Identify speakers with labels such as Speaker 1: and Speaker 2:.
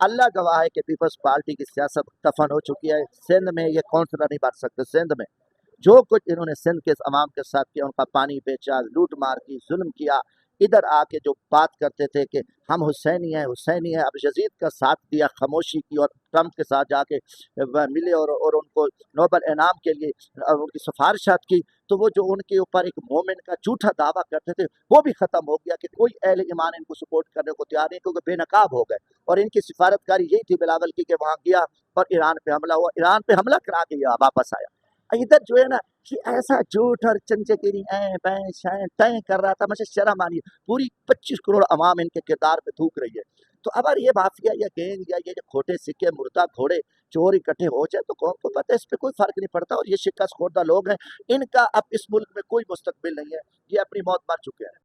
Speaker 1: اللہ گواہ ہے کہ پیپلز پارٹی کی سیاست دفن ہو چکی ہے. سندھ میں یہ کونسلر نہیں بن سکتے. سندھ میں جو کچھ انہوں نے سندھ کے عوام کے ساتھ کیا، ان کا پانی بیچا، لوٹ مار کی، ظلم کیا. ادھر آ کے جو بات کرتے تھے کہ ہم حسینی ہیں حسینی ہیں، اب یزید کا ساتھ دیا، خاموشی کی، اور ٹرمپ کے ساتھ جا کے ملے اور ان کو نوبل انعام کے لیے ان کی سفارشات کی. تو وہ جو ان کے اوپر ایک مومن کا جھوٹا دعویٰ کرتے تھے وہ بھی ختم ہو گیا کہ کوئی اہل ایمان ان کو سپورٹ کرنے کو تیار نہیں، کیونکہ بے نقاب ہو گئے. اور ان کی سفارتکاری یہی تھی بلاول کی کہ وہاں گیا اور ایران پہ حملہ ہوا، ایران پہ حملہ کرا کے یہ واپس آیا. ادھر جو ہے نا کہ ایسا جھوٹ اور چنچے گیری طے کر رہا تھا. مجھے شرم آنی ہے، پوری 25 کروڑ عوام ان کے کردار پہ تھوک رہی ہے. تو اگر یہ مافیا یا گینگ یا یہ جو کھوٹے سکے مردہ گھوڑے چور اکٹھے ہو جائے تو قوم کو پتہ ہے اس پہ کوئی فرق نہیں پڑتا. اور یہ شکست خوردہ لوگ ہیں، ان کا اب اس ملک میں کوئی مستقبل نہیں ہے، یہ اپنی موت مر چکے ہیں.